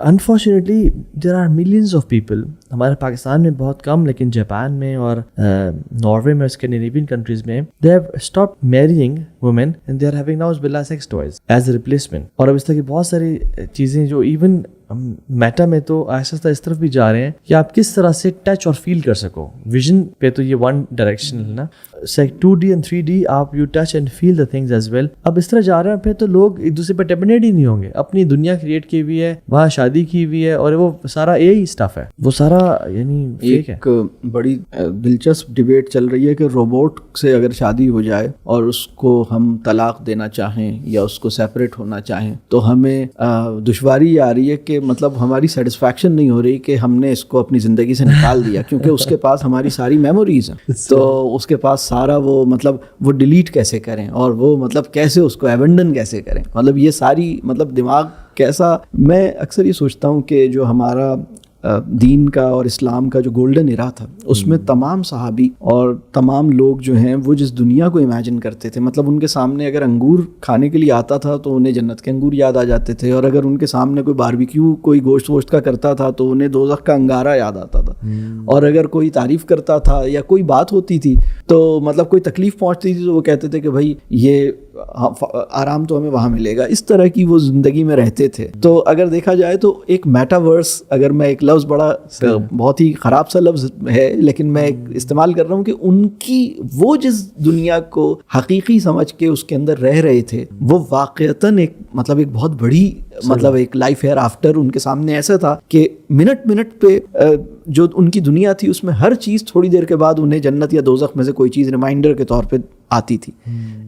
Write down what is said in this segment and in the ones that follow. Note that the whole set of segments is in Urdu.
Unfortunately there are millions of people, ہمارے پاکستان میں بہت کم لیکن جاپان میں اور ناروے میں, اسکینڈینیوین کنٹریز میں, they have stop marrying women and they are having now باللہ sex toys as a replacement. اور اب اس طرح کی بہت ساری چیزیں جو ایون میٹا میں تو آہستہ اس طرف بھی جا رہے ہیں کہ آپ کس طرح سے ٹچ اور فیل کر سکو. ویژن پہ تو یہ ون ڈائریکشن ہے نا, 2D and 3D آپ you touch and feel the things as well. اب اس طرح جا رہے ہیں پھر تو لوگ ایک دوسرے پہ ڈیپینڈنٹ ہی نہیں ہوں گے. اپنی دنیا کریٹ کی ہوئی ہے, وہاں شادی کی ہوئی ہے, اور وہ سارا یہی اسٹف ہے, وہ سارا یعنی فیک ہے. ایک بڑی دلچسپ ڈبیٹ چل رہی ہے کہ روبوٹ سے اگر شادی ہو جائے اور اس کو ہم طلاق دینا چاہیں یا اس کو سیپریٹ ہونا چاہیں تو ہمیں دشواری یہ آ رہی ہے کہ مطلب ہماری سیٹسفیکشن نہیں ہو رہی کہ ہم نے اس کو اپنی زندگی سے نکال دیا, کیونکہ اس کے پاس ہماری ساری میموریز ہیں. تو اس کے پاس سارا وہ مطلب وہ ڈیلیٹ کیسے کریں اور وہ مطلب کیسے اس کو ایبنڈن کیسے کریں, مطلب یہ ساری مطلب دماغ کیسا. میں اکثر یہ سوچتا ہوں کہ جو ہمارا دین کا اور اسلام کا جو گولڈن ایرا تھا اس میں تمام صحابی اور تمام لوگ جو ہیں وہ جس دنیا کو امیجن کرتے تھے, مطلب ان کے سامنے اگر انگور کھانے کے لیے آتا تھا تو انہیں جنت کے انگور یاد آ جاتے تھے, اور اگر ان کے سامنے کوئی باربیکیو کوئی گوشت ووشت کا کرتا تھا تو انہیں دوزخ کا انگارہ یاد آتا تھا, اور اگر کوئی تعریف کرتا تھا یا کوئی بات ہوتی تھی تو مطلب کوئی تکلیف پہنچتی تھی تو وہ کہتے تھے کہ بھائی یہ آرام تو ہمیں وہاں ملے گا. اس طرح کی وہ زندگی میں رہتے تھے. تو اگر دیکھا جائے تو ایک میٹاورس, اگر میں ایک لفظ بڑا بہت ہی خراب سا لفظ ہے لیکن میں استعمال کر رہا ہوں کہ ان کی وہ جس دنیا کو حقیقی سمجھ کے اس کے اندر رہ رہے تھے وہ واقعتاً ایک مطلب ایک بہت بڑی مطلب ایک لائف ایئر آفٹر ان کے سامنے ایسا تھا کہ منٹ پہ جو ان کی دنیا تھی اس میں ہر چیز تھوڑی دیر کے بعد انہیں جنت یا دوزخ میں سے کوئی چیز ریمائنڈر کے طور پہ آتی تھی.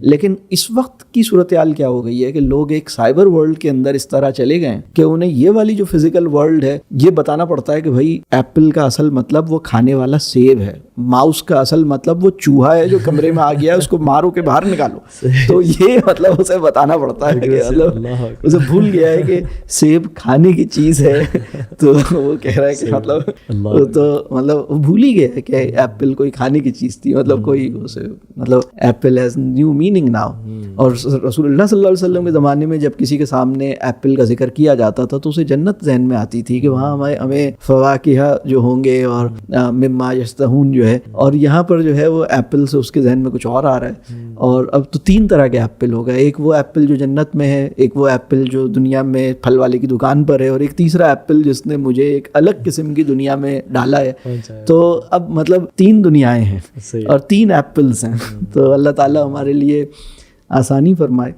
لیکن اس وقت کی صورتحال کیا ہو گئی ہے کہ لوگ ایک سائبر ورلڈ کے اندر اس طرح چلے گئے کہ انہیں یہ والی جو فزیکل ورلڈ ہے یہ بتانا پڑتا ہے کہ بھائی ایپل کا اصل مطلب وہ کھانے والا سیب ہے, ماؤس کا اصل مطلب وہ چوہا ہے جو کمرے میں آ گیا ہے اس کو مارو کے باہر نکالو. تو یہ مطلب اسے بتانا پڑتا ہے کہ مطلب اسے بھول گیا ہے کہ سیب کھانے کی چیز ہے, تو وہ کہہ رہا ہے کہ مطلب تو مطلب وہ بھول ہی گیا ہے کہ ایپل کوئی کھانے کی چیز تھی, مطلب کوئی اسے مطلب apple has new meaning now. اور رسول اللہ صلی اللہ علیہ وسلم کے زمانے میں جب کسی کے سامنے ایپل کا ذکر کیا جاتا تھا تو اسے جنت ذہن میں آتی تھی کہ وہاں ہمیں فواکہ جو ہوں گے اور مما یشتہون جو ہے, اور یہاں پر جو ہے وہ ایپل سے اس کے ذہن میں کچھ اور آ رہا ہے. اور اب تو 3 طرح کے ایپل ہو گئے, ایک وہ ایپل جو جنت میں ہے, ایک وہ ایپل جو دنیا میں پھل والے کی دکان پر ہے, اور ایک تیسرا ایپل جس نے مجھے ایک الگ قسم کی دنیا میں ڈالا ہے. تو اب مطلب 3 دنیایں ہیں اور 3 ایپلز ہیں. تو اللہ تعالیٰ ہمارے لیے آسانی فرمائے.